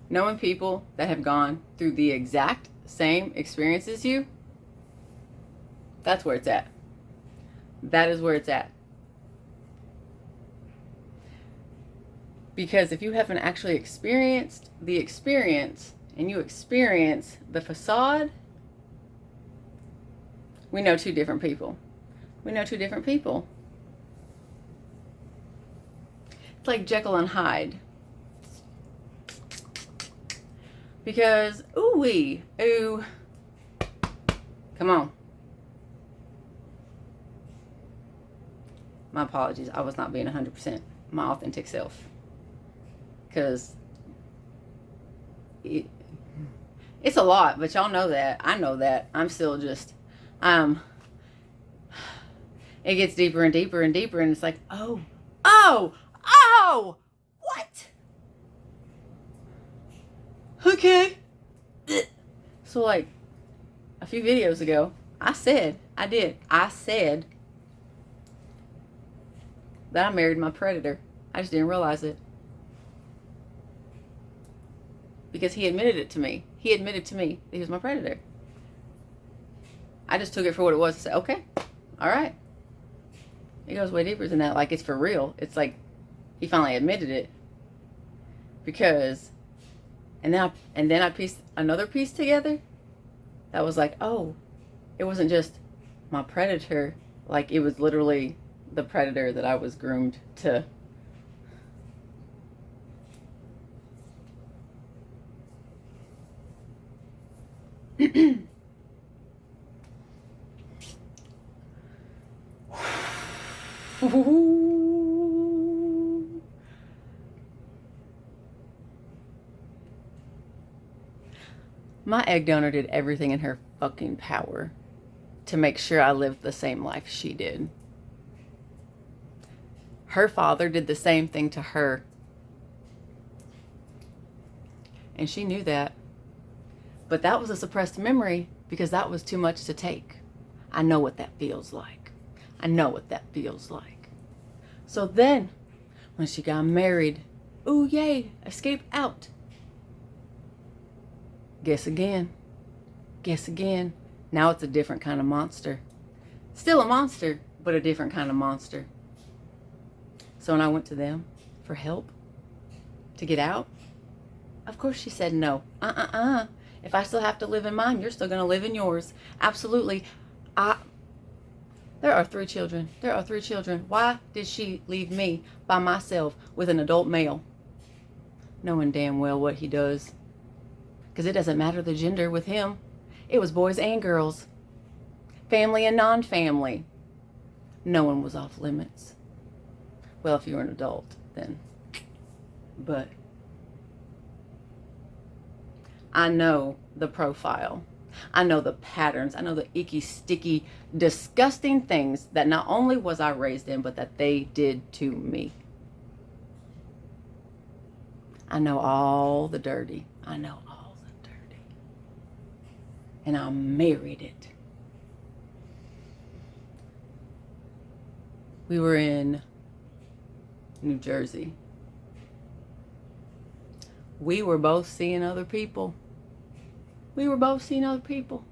knowing people that have gone through the exact same experience as you, that's where it's at. That is where it's at. Because if you haven't actually experienced the experience and you experience the facade, we know two different people. We know two different people. It's like Jekyll and Hyde. Because, ooh, come on. My apologies. I was not being 100% my authentic self. Because it's a lot, but y'all know that. I know that. I'm still just, it gets deeper and deeper and deeper, and it's like, oh, what? Okay. So, like, a few videos ago, I said that I married my predator. I just didn't realize it. Because he admitted it to me. He admitted to me that he was my predator. I just took it for what it was and said, okay, all right. It goes way deeper than that. Like, it's for real. It's like he finally admitted it. Because, and then I pieced another piece together that was like, oh, it wasn't just my predator. Like, it was literally the predator that I was groomed to. My egg donor did everything in her fucking power to make sure I lived the same life she did. Her father did the same thing to her. And she knew that. But that was a suppressed memory because that was too much to take. I know what that feels like. I know what that feels like. So then, when she got married, ooh, yay, escape out. Guess again. Guess again. Now it's a different kind of monster. Still a monster, but a different kind of monster. So when I went to them for help to get out, of course she said no. If I still have to live in mine, you're still going to live in yours. Absolutely. There are 3 children. There are 3 children. Why did she leave me by myself with an adult male? Knowing damn well what he does. Because it doesn't matter the gender with him. It was boys and girls. Family and non-family. No one was off limits. Well, if you're an adult, then. But I know the profile. I know the patterns. I know the icky, sticky, disgusting things that not only was I raised in, but that they did to me. I know all the dirty. I know all the dirty. And I married it. We were in New Jersey. We were both seeing other people. We were both seeing other people.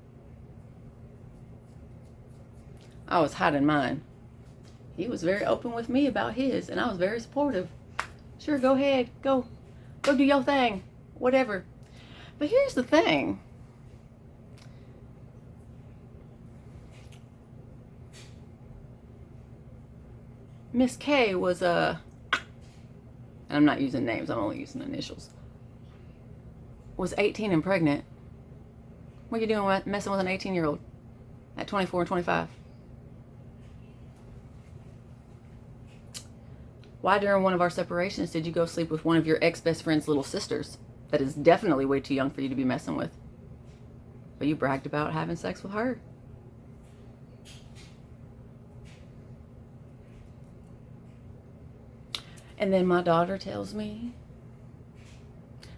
I was hiding mine. He was very open with me about his, and I was very supportive. Sure, go ahead. Go do your thing. Whatever. But here's the thing. Miss K was and I'm not using names, I'm only using initials, was 18 and pregnant. What are you doing messing with an 18-year-old at 24 and 25? Why during one of our separations did you go sleep with one of your ex-best friend's little sisters? That is definitely way too young for you to be messing with. But you bragged about having sex with her. And then my daughter tells me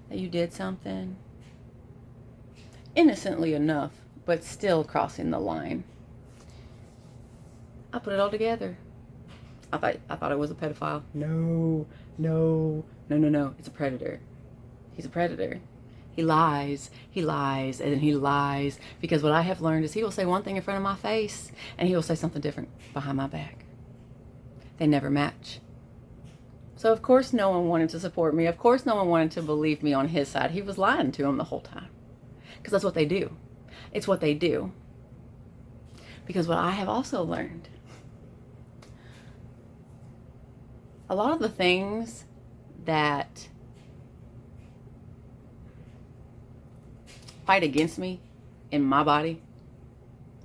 that you did something innocently enough, but still crossing the line. I put it all together. I thought it was a pedophile. No. It's a predator. He's a predator. He lies, and then he lies. Because what I have learned is he will say one thing in front of my face, and he will say something different behind my back. They never match. So of course no one wanted to support me. Of course no one wanted to believe me on his side. He was lying to him the whole time. Because that's what they do. It's what they do. Because what I have also learned, a lot of the things that fight against me in my body,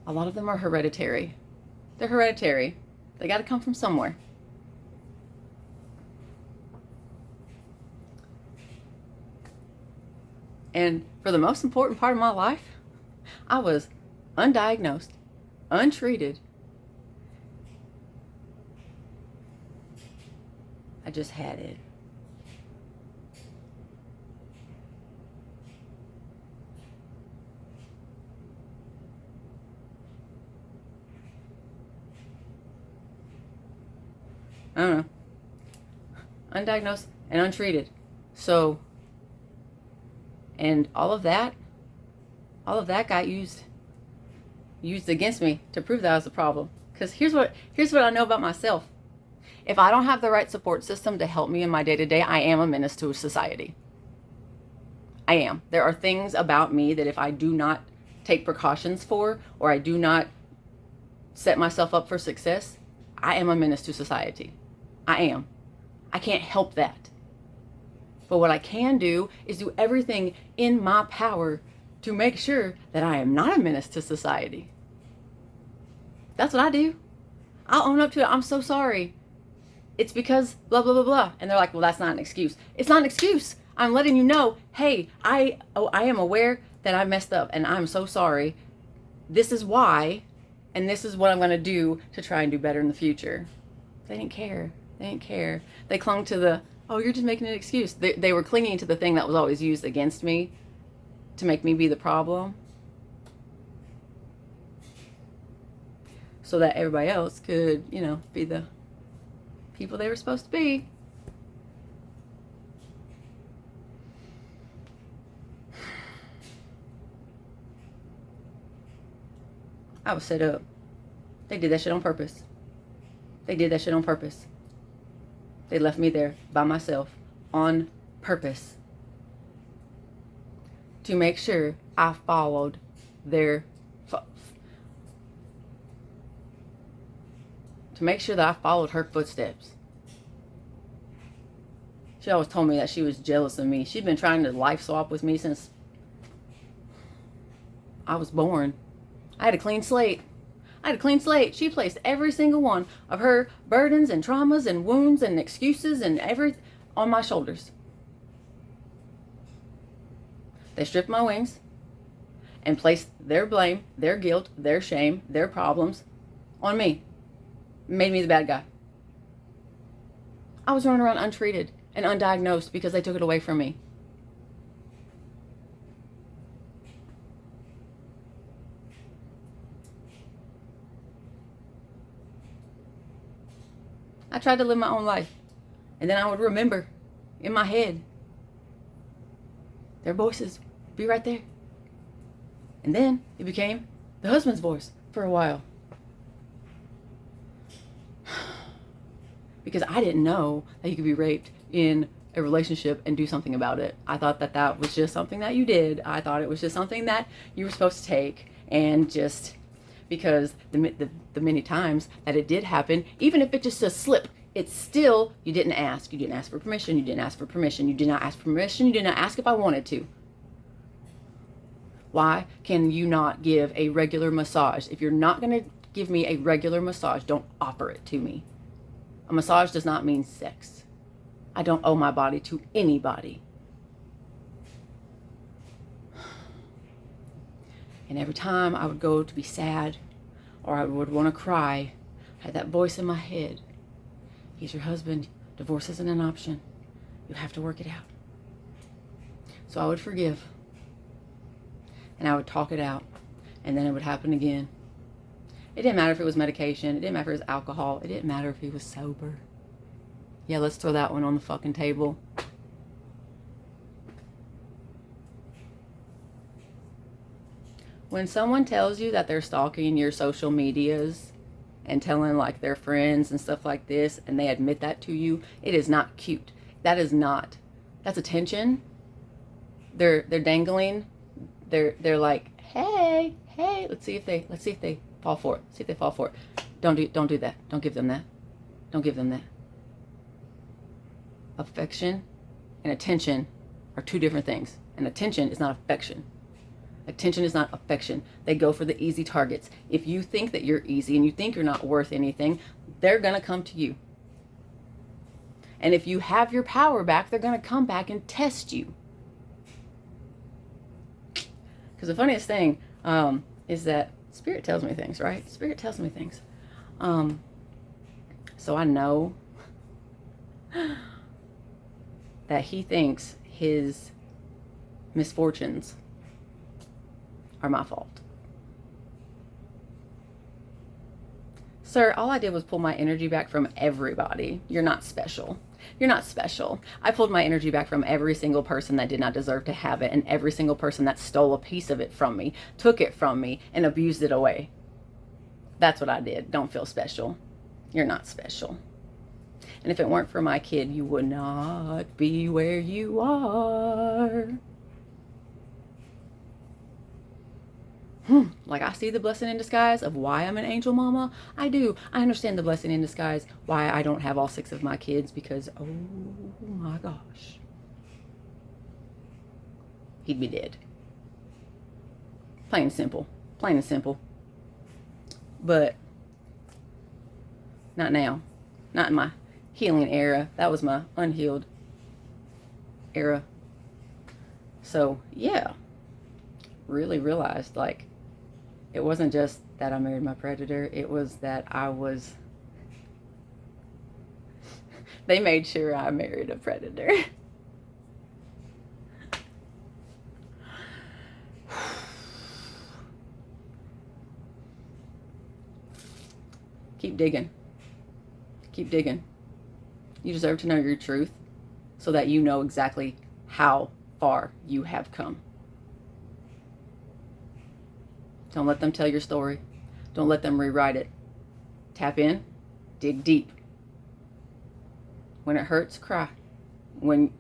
a lot of them are hereditary. They're hereditary. They got to come from somewhere. And for the most important part of my life, I was undiagnosed, untreated. I just had it. I don't know. Undiagnosed and untreated. So, and all of that got used against me to prove that I was a problem. Because here's what I know about myself. If I don't have the right support system to help me in my day-to-day, I am a menace to society. I am. There are things about me that if I do not take precautions for, or I do not set myself up for success, I am a menace to society. I am. I can't help that. But what I can do is do everything in my power to make sure that I am not a menace to society. That's what I do. I'll own up to it. I'm so sorry. It's because blah, blah, blah, blah. And they're like, well, that's not an excuse. It's not an excuse. I'm letting you know, hey, I am aware that I messed up and I'm so sorry. This is why, and this is what I'm going to do to try and do better in the future. They didn't care. They didn't care. They clung to the, oh, you're just making an excuse. They were clinging to the thing that was always used against me to make me be the problem, so that everybody else could, be the people they were supposed to be. I was set up. They did that shit on purpose. They did that shit on purpose. They left me there by myself on purpose to make sure I followed their to make sure that I followed her footsteps. She always told me that she was jealous of me. She'd been trying to life swap with me since I was born. I had a clean slate. She placed every single one of her burdens and traumas and wounds and excuses and everything on my shoulders. They stripped my wings and placed their blame, their guilt, their shame, their problems on me. Made me the bad guy. I was running around untreated and undiagnosed because they took it away from me. I tried to live my own life, and then I would remember in my head their voices be right there. And then it became the husband's voice for a while. Because I didn't know that you could be raped in a relationship and do something about it. I thought that was just something that you did. I thought it was just something that you were supposed to take, and just because the many times that it did happen, even if it's just a slip, it's still, you didn't ask. You didn't ask for permission. You didn't ask for permission. You did not ask for permission. You did not ask if I wanted to. Why can you not give a regular massage? If you're not going to give me a regular massage, don't offer it to me. A massage does not mean sex. I don't owe my body to anybody. And every time I would go to be sad or I would want to cry, I had that voice in my head. He's your husband. Divorce isn't an option. You have to work it out. So I would forgive. And I would talk it out. And then it would happen again. It didn't matter if it was medication. It didn't matter if it was alcohol. It didn't matter if he was sober. Yeah, let's throw that one on the fucking table. When someone tells you that they're stalking your social medias and telling like their friends and stuff like this, and they admit that to you, it is not cute. That is not. That's attention. They're dangling. They're like, hey, let's see if they fall for it. See if they fall for it. Don't do that. Don't give them that. Don't give them that. Affection and attention are two different things. And attention is not affection. Attention is not affection. They go for the easy targets. If you think that you're easy and you think you're not worth anything, they're going to come to you. And if you have your power back, they're going to come back and test you. Because the funniest thing is that Spirit tells me things, right? Spirit tells me things. So I know that he thinks his misfortunes are my fault. Sir, all I did was pull my energy back from everybody. You're not special. You're not special. I pulled my energy back from every single person that did not deserve to have it, and every single person that stole a piece of it from me, took it from me, and abused it away. That's what I did. Don't feel special. You're not special. And if it weren't for my kid, you would not be where you are. Like, I see the blessing in disguise of why I'm an angel mama. I do. I understand the blessing in disguise why I don't have all 6 of my kids, because, oh my gosh, he'd be dead. Plain and simple. Plain and simple. But not now. Not in my healing era. That was my unhealed era. So, yeah. Really realized, like, it wasn't just that I married my predator. It was that they made sure I married a predator. Keep digging. Keep digging. You deserve to know your truth so that you know exactly how far you have come. Don't let them tell your story. Don't let them rewrite it. Tap in, dig deep. When it hurts, cry. When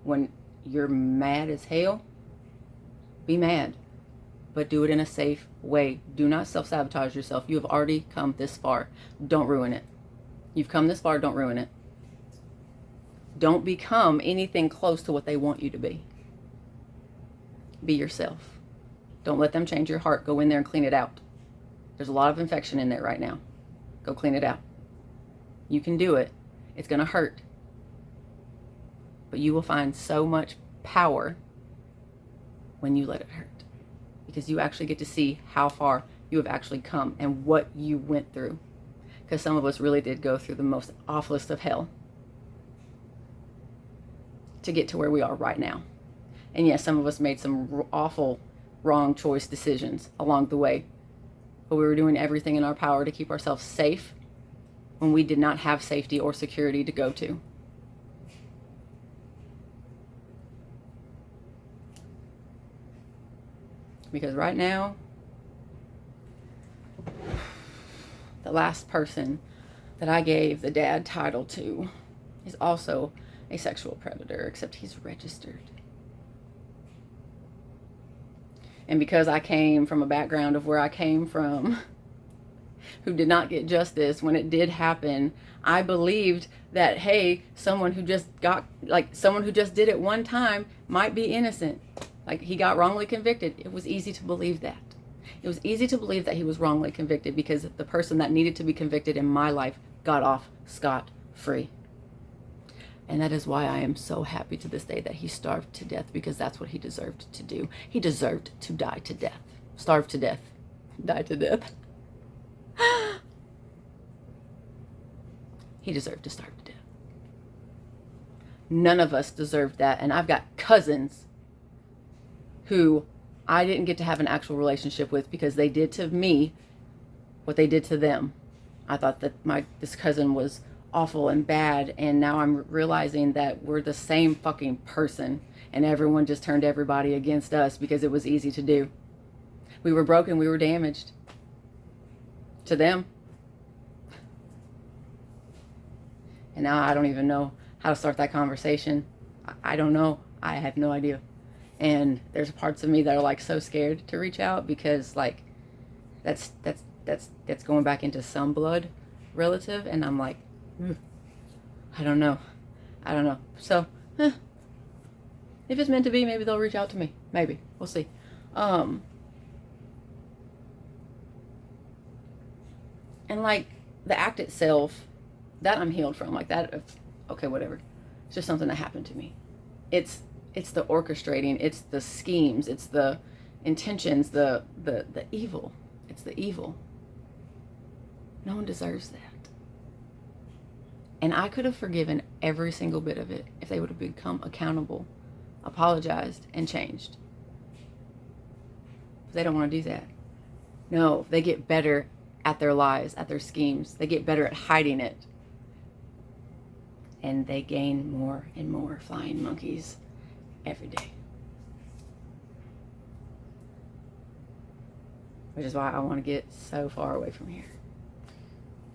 you're mad as hell, be mad. But do it in a safe way. Do not self-sabotage yourself. You have already come this far. Don't ruin it. You've come this far, don't ruin it. Don't become anything close to what they want you to be. Be yourself. Don't let them change your heart. Go in there and clean it out. There's a lot of infection in there right now. Go clean it out. You can do it. It's going to hurt. But you will find so much power when you let it hurt. Because you actually get to see how far you have actually come and what you went through. Because some of us really did go through the most awfulest of hell to get to where we are right now. And yes, some of us made some awful wrong choice decisions along the way, but we were doing everything in our power to keep ourselves safe when we did not have safety or security to go to. Because right now, the last person that I gave the dad title to is also a sexual predator, except he's registered. And because I came from a background of where I came from, who did not get justice when it did happen, I believed that, hey, someone who just did it one time might be innocent. Like, he got wrongly convicted. It was easy to believe that. It was easy to believe that he was wrongly convicted because the person that needed to be convicted in my life got off scot-free. And that is why I am so happy to this day that he starved to death, because that's what he deserved to do. He deserved to die to death. Starve to death. Die to death. He deserved to starve to death. None of us deserved that. And I've got cousins who I didn't get to have an actual relationship with because they did to me what they did to them. I thought that this cousin was awful and bad, and now I'm realizing that we're the same fucking person, and everyone just turned everybody against us because it was easy to do. We were broken. We were damaged. To them. And now I don't even know how to start that conversation. I don't know. I have no idea. And there's parts of me that are like so scared to reach out because like that's going back into some blood relative, and I'm like, I don't know. So, if it's meant to be, maybe they'll reach out to me. Maybe. We'll see. And like the act itself, that I'm healed from, like that, okay, whatever. It's just something that happened to me. It's the orchestrating, it's the schemes, it's the intentions, the evil. It's the evil. No one deserves that. And I could have forgiven every single bit of it if they would have become accountable, apologized, and changed. But they don't want to do that. No, they get better at their lies, at their schemes. They get better at hiding it. And they gain more and more flying monkeys every day. Which is why I want to get so far away from here.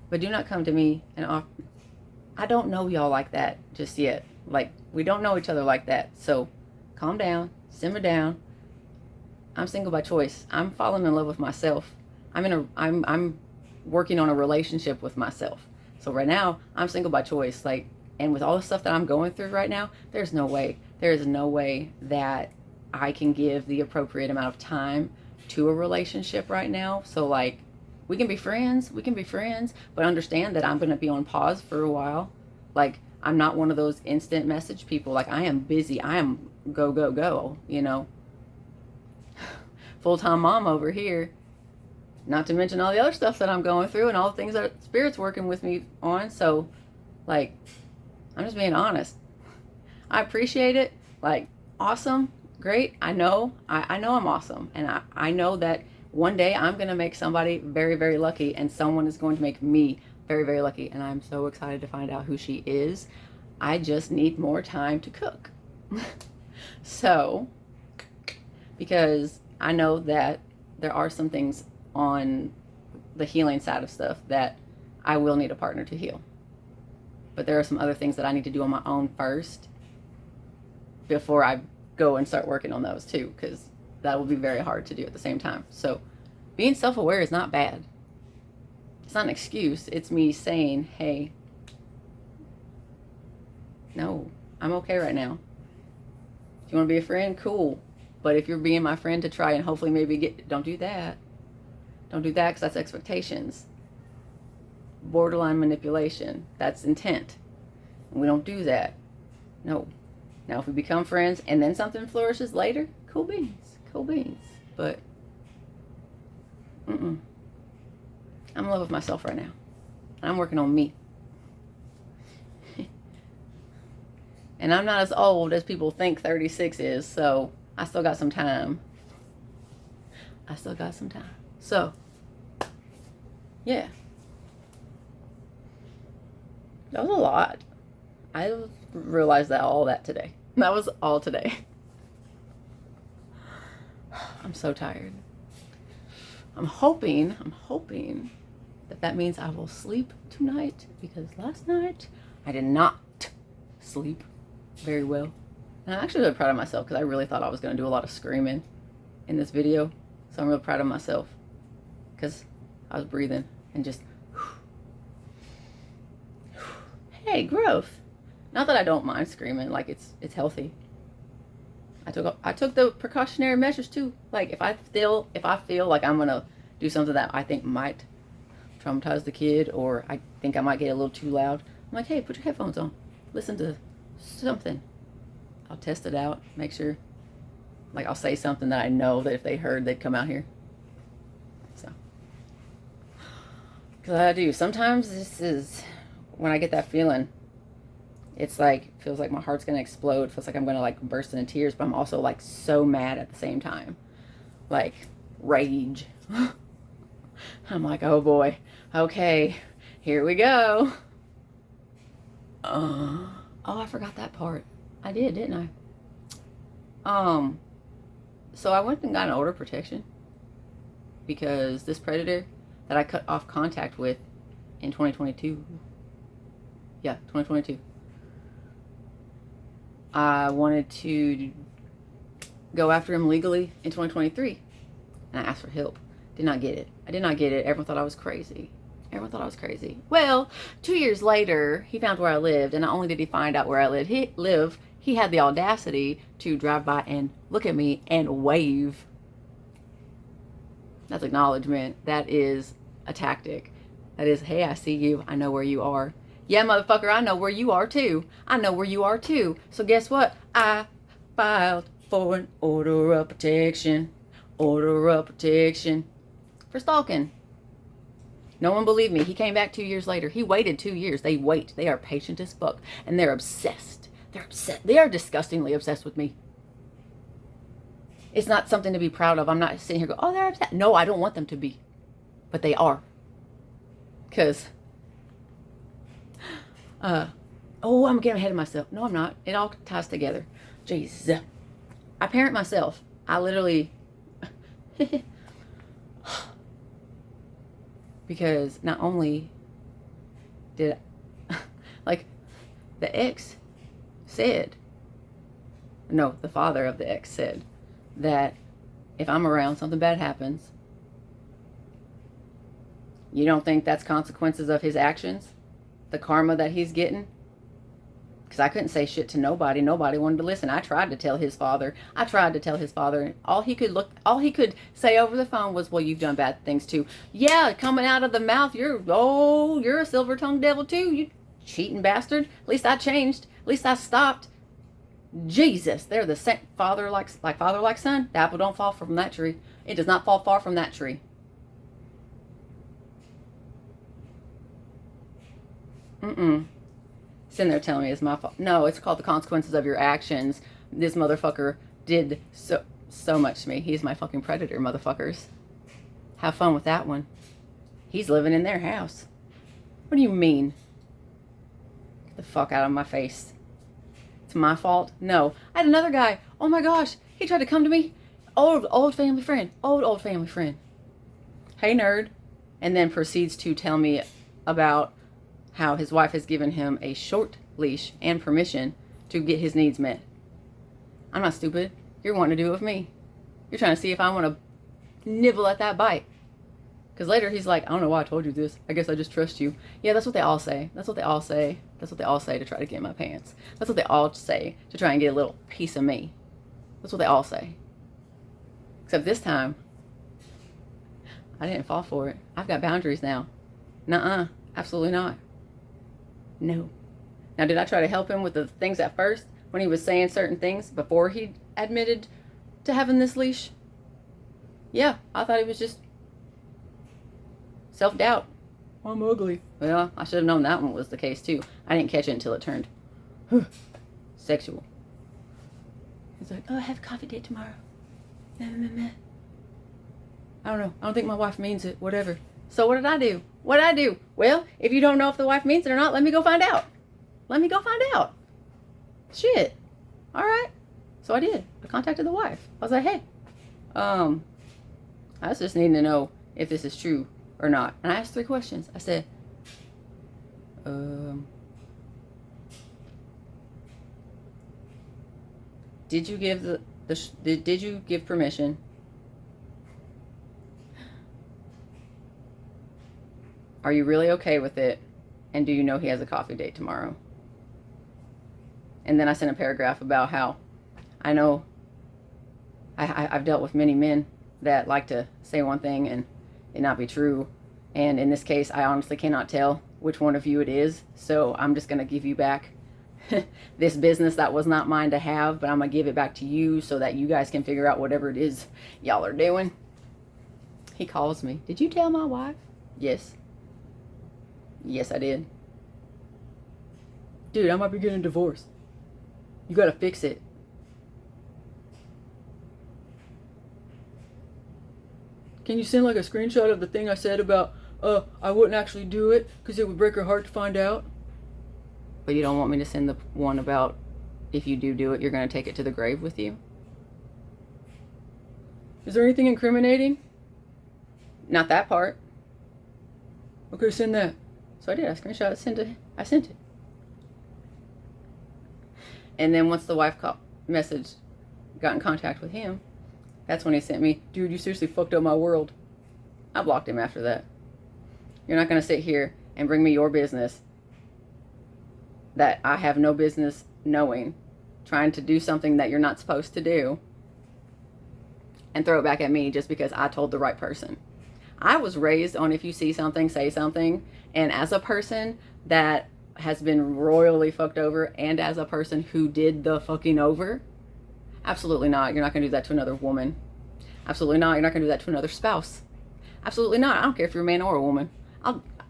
But do not come to me and offer. I don't know y'all like that just yet. Like, we don't know each other like that. So calm down, simmer down. I'm single by choice. I'm falling in love with myself. I'm working on a relationship with myself. So right now, I'm single by choice. Like, and with all the stuff that I'm going through right now, there is no way that I can give the appropriate amount of time to a relationship right now. So like, we can be friends, but understand that I'm going to be on pause for a while. Like, I'm not one of those instant message people. Like, I am busy. I am go, you know. Full-time mom over here. Not to mention all the other stuff that I'm going through and all the things that Spirit's working with me on. So, like, I'm just being honest. I appreciate it. Like, awesome, great. I know I'm awesome. And I know that one day I'm going to make somebody very, very lucky, and someone is going to make me very, very lucky. And I'm so excited to find out who she is. I just need more time to cook. So, because I know that there are some things on the healing side of stuff that I will need a partner to heal. But there are some other things that I need to do on my own first before I go and start working on those too, because that will be very hard to do at the same time. So being self-aware is not bad. It's not an excuse. It's me saying, hey, no, I'm okay right now. If you want to be a friend, cool. But if you're being my friend to try and hopefully maybe don't do that. Don't do that, because that's expectations. Borderline manipulation. That's intent. And we don't do that. No. Now, if we become friends and then something flourishes later, cool beans. But, I'm in love with myself right now. I'm working on me. And I'm not as old as people think 36 is, so I still got some time. So, yeah. That was a lot. I realized all that today. That was all today. I'm so tired. I'm hoping that means I will sleep tonight, because last night I did not sleep very well. And I'm actually really proud of myself, because I really thought I was going to do a lot of screaming in this video. So I'm real proud of myself, because I was breathing and just, hey, growth. Not that I don't mind screaming, like it's healthy. I took the precautionary measures too. Like, if I feel like I'm gonna do something that I think might traumatize the kid, or I think I might get a little too loud, I'm like, hey, put your headphones on, listen to something. I'll test it out, make sure. Like, I'll say something that I know that if they heard, they'd come out here. So, because I do. Sometimes this is when I get that feeling. It's like, feels like my heart's going to explode. Feels like I'm going to like burst into tears, but I'm also like so mad at the same time. Like, rage. I'm like, oh boy. Okay, here we go. Oh, I forgot that part. I did, didn't I? So I went and got an order protection. because this predator that I cut off contact with in 2022, yeah, 2022, I wanted to go after him legally in 2023, and I asked for help. Did not get it. I did not get it. Everyone thought I was crazy. Everyone thought I was crazy. Well, 2 years later, he found where I lived, and not only did he find out where I lived, he had the audacity to drive by and look at me and wave. That's acknowledgement. That is a tactic. That is, hey, I see you. I know where you are. Yeah, motherfucker, I know where you are too. I know where you are too. So guess what? I filed for an order of protection. Order of protection. For stalking. No one believed me. He came back 2 years later. He waited 2 years. They wait. They are patient as fuck. And they're obsessed. They're obsessed. They are disgustingly obsessed with me. It's not something to be proud of. I'm not sitting here going, oh, they're upset. No, I don't want them to be. But they are. Because, I'm getting ahead of myself. No, I'm not. It all ties together. Jeez. I parent myself. I literally... Because not only did... like, the ex said... No, the father of the ex said that if I'm around, something bad happens. You don't think that's consequences of his actions? The karma that he's getting? Because I couldn't say shit to nobody. Nobody wanted to listen. I tried to tell his father. All he could say over the phone was, well, you've done bad things too. Yeah, coming out of the mouth, you're a silver-tongued devil too. You cheating bastard. At least I changed. At least I stopped. Jesus, they're the same. Father like son. The apple don't fall from that tree. It does not fall far from that tree. Sitting there telling me it's my fault. No, it's called the consequences of your actions. This motherfucker did so much to me. He's my fucking predator, motherfuckers. Have fun with that one. He's living in their house. What do you mean? Get the fuck out of my face. It's my fault? No. I had another guy. Oh my gosh. He tried to come to me. Old family friend. Old family friend. Hey, nerd. And then proceeds to tell me about how his wife has given him a short leash and permission to get his needs met. I'm not stupid. You're wanting to do it with me. You're trying to see if I want to nibble at that bite. Because later he's like, I don't know why I told you this. I guess I just trust you. Yeah, that's what they all say. That's what they all say. That's what they all say to try to get in my pants. That's what they all say to try and get a little piece of me. That's what they all say. Except this time, I didn't fall for it. I've got boundaries now. Nuh-uh. Absolutely not. No. Now, did I try to help him with the things at first when he was saying certain things before he admitted to having this leash? Yeah, I thought he was just self-doubt. I'm ugly. Well, I should have known that one was the case too. I didn't catch it until it turned sexual. He's like, oh, I have a coffee date tomorrow. I don't know. I don't think my wife means it. Whatever. So what did I do? What did I do? Well, if you don't know if the wife means it or not, let me go find out. Let me go find out. Shit. All right. So I did. I contacted the wife. I was like, hey, I was just needing to know if this is true or not. And I asked 3 questions. I said, did you give did you give permission? Are you really okay with it? And do you know he has a coffee date tomorrow? And then I sent a paragraph about how I know I've dealt with many men that like to say one thing and it not be true. And in this case, I honestly cannot tell which one of you it is. So I'm just going to give you back this business that was not mine to have, but I'm going to give it back to you so that you guys can figure out whatever it is y'all are doing. He calls me. Did you tell my wife? Yes. Yes, I did. Dude, I might be getting a divorce. You gotta fix it. Can you send like a screenshot of the thing I said about, I wouldn't actually do it because it would break her heart to find out? But you don't want me to send the one about if you do it, you're gonna take it to the grave with you? Is there anything incriminating? Not that part. Okay, send that. So I did. I screenshot it, sent it. I sent it. And then once the wife got in contact with him, that's when he sent me, dude, you seriously fucked up my world. I blocked him after that. You're not going to sit here and bring me your business that I have no business knowing, trying to do something that you're not supposed to do, and throw it back at me just because I told the right person. I was raised on if you see something, say something. And as a person that has been royally fucked over, and as a person who did the fucking over, absolutely not. You're not going to do that to another woman. Absolutely not. You're not going to do that to another spouse. Absolutely not. I don't care if you're a man or a woman.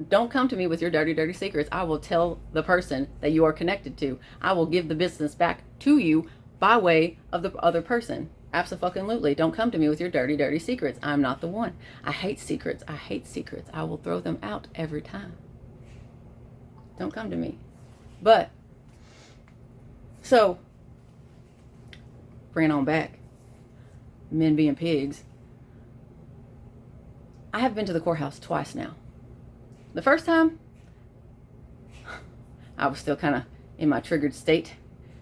Don't come to me with your dirty, dirty secrets. I will tell the person that you are connected to. I will give the business back to you by way of the other person. Absolutely. Don't come to me with your dirty, dirty secrets. I'm not the one. I hate secrets. I hate secrets. I will throw them out every time. Don't come to me. But, so, bring it on back. Men being pigs. I have been to the courthouse twice now. The first time, I was still kind of in my triggered state.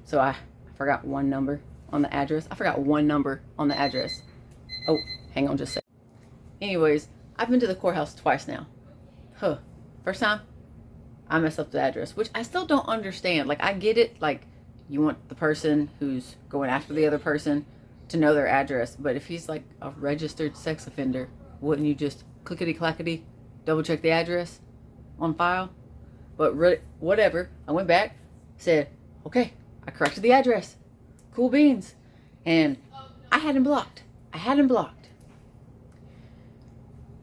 So I forgot one number on the address. I forgot one number on the address. Oh, hang on just a second. Anyways, I've been to the courthouse twice now. First time, I messed up the address, which I still don't understand. Like, I get it. Like, you want the person who's going after the other person to know their address. But if he's like a registered sex offender, wouldn't you just clickety-clackety double check the address on file? But whatever. I went back, said, okay, I corrected the address. Cool beans. And I had him blocked.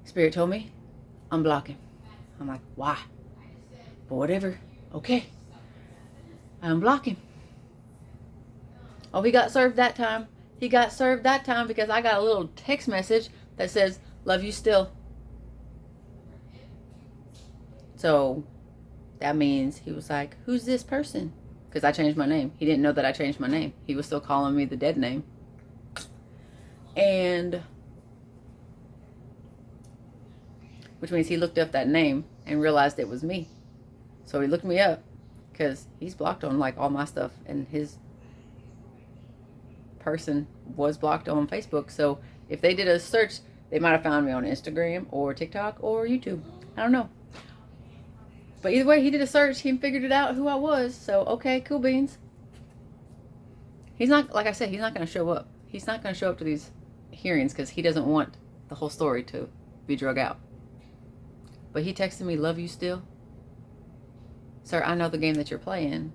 Spirit told me, unblock him. I'm like, why? But whatever. Okay. I unblock him. Oh, he got served that time. He got served that time because I got a little text message that says, love you still. So that means he was like, who's this person? Because I changed my name. He didn't know that I changed my name. He was still calling me the dead name. And which means he looked up that name and realized it was me. So he looked me up because he's blocked on like all my stuff, and his person was blocked on Facebook. So if they did a search, they might have found me on Instagram or TikTok or YouTube. I don't know. But either way, he did a search. He figured it out who I was. So, okay, cool beans. He's not, like I said, he's not going to show up. He's not going to show up to these hearings because he doesn't want the whole story to be drug out. But he texted me, love you still. Sir, I know the game that you're playing.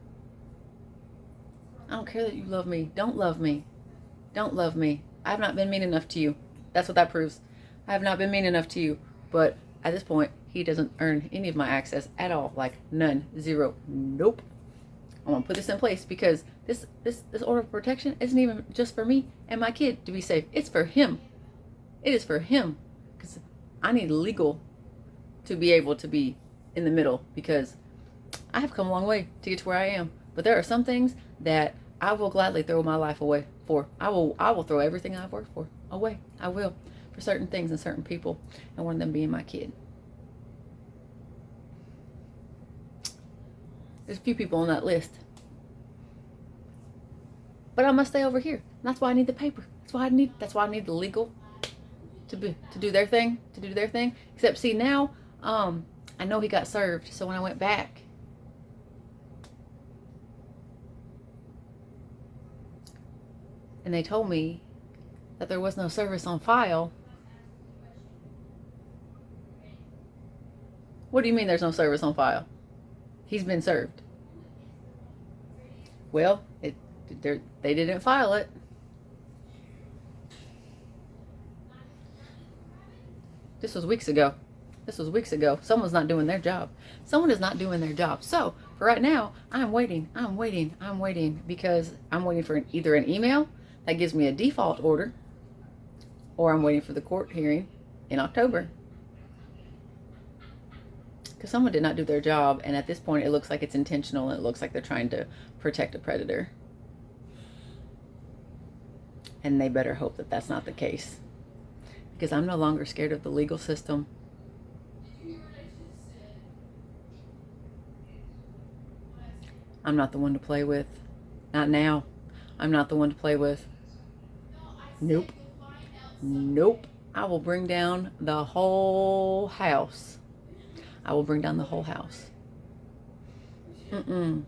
I don't care that you love me. Don't love me. Don't love me. I have not been mean enough to you. That's what that proves. I have not been mean enough to you. But at this point, he doesn't earn any of my access at all. Like, none. Zero. Nope. I'm going to put this in place because this order of protection isn't even just for me and my kid to be safe. It's for him. It is for him. Because I need legal to be able to be in the middle, because I have come a long way to get to where I am. But there are some things that I will gladly throw my life away for. I will throw everything I've worked for away. I will. For certain things and certain people. And one of them being my kid. There's a few people on that list. But I must stay over here. And that's why I need the paper. That's why I need the legal to do their thing. Except see now, I know he got served. So when I went back, and they told me that there was no service on file. What do you mean there's no service on file? He's been served. Well, they didn't file it. This was weeks ago. Someone's not doing their job. Someone is not doing their job. So, for right now, I'm waiting because I'm waiting for either an email that gives me a default order, or I'm waiting for the court hearing in October. Because someone did not do their job, and at this point it looks like it's intentional, and it looks like they're trying to protect a predator. And they better hope that that's not the case. because I'm no longer scared of the legal system. I'm not the one to play with. Not now. I'm not the one to play with. Nope. Nope. I will bring down the whole house. I will bring down the whole house. Don't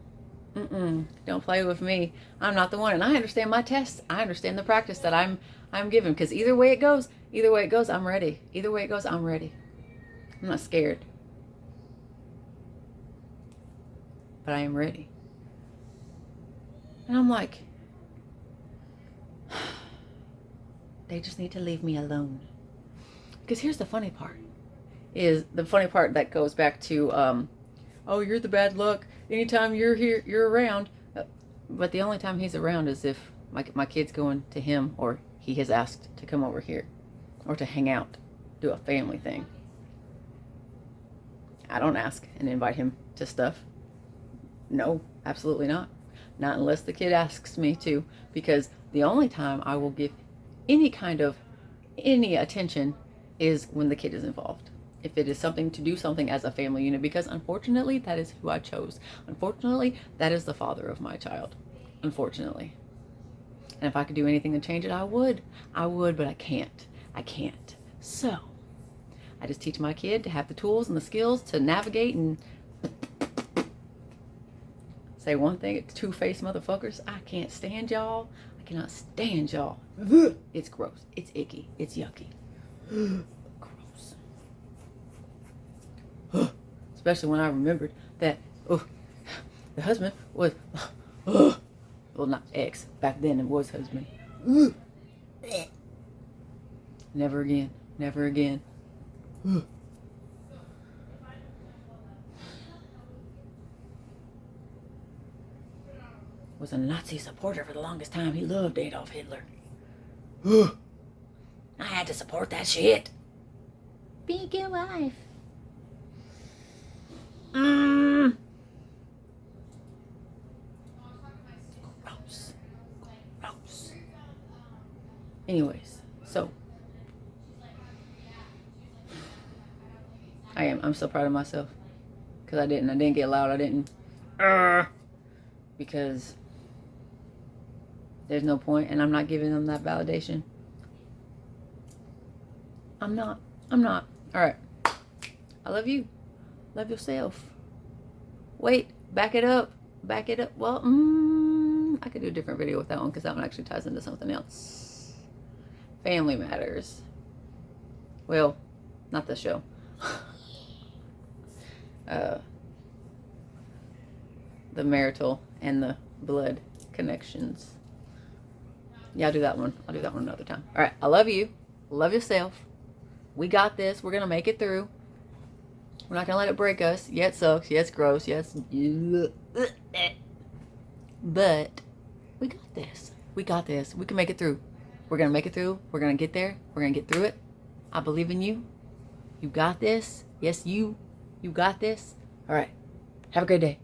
play with me. I'm not the one. And I understand my tests. I understand the practice that I'm given. Because either way it goes, I'm ready. Either way it goes, I'm ready. I'm not scared. But I am ready. And I'm like, they just need to leave me alone. Because here's the funny part. Is the funny part that goes back to, oh, you're the bad luck. Anytime you're here, you're around. But the only time he's around is if my kid's going to him, or he has asked to come over here, or to hang out, do a family thing. I don't ask and invite him to stuff. No, absolutely not. Not unless the kid asks me to, because the only time I will give any kind of any attention is when the kid is involved. If it is something to do something as a family unit, because unfortunately that is who I chose. Unfortunately, that is the father of my child. Unfortunately. And if I could do anything to change it, I would. I would, but I can't. I can't. So, I just teach my kid to have the tools and the skills to navigate and say one thing, two-faced motherfuckers. I can't stand y'all. I cannot stand y'all. It's gross. It's icky. It's yucky. Gross. Especially when I remembered that the husband was, well, not ex. Back then it was husband. Never again. Never again. Was a Nazi supporter for the longest time. He loved Adolf Hitler. I had to support that shit. Be a good wife. Gross. Gross. Anyways, so I'm so proud of myself. Because I didn't get loud. I didn't because there's no point, and I'm not giving them that validation. I'm not. All right. I love you. Love yourself. Wait, back it up. Well, I could do a different video with that one, because that one actually ties into something else. Family matters. Well, not the show. The marital and the blood connections. Yeah, I'll do that one. I'll do that one another time. All right. I love you. Love yourself. We got this. We're going to make it through. We're not going to let it break us. Yeah, it sucks. Yeah, it's gross. Yes. But we got this. We got this. We can make it through. We're going to make it through. We're going to get there. We're going to get through it. I believe in you. You got this. Yes, you. You got this. All right. Have a great day.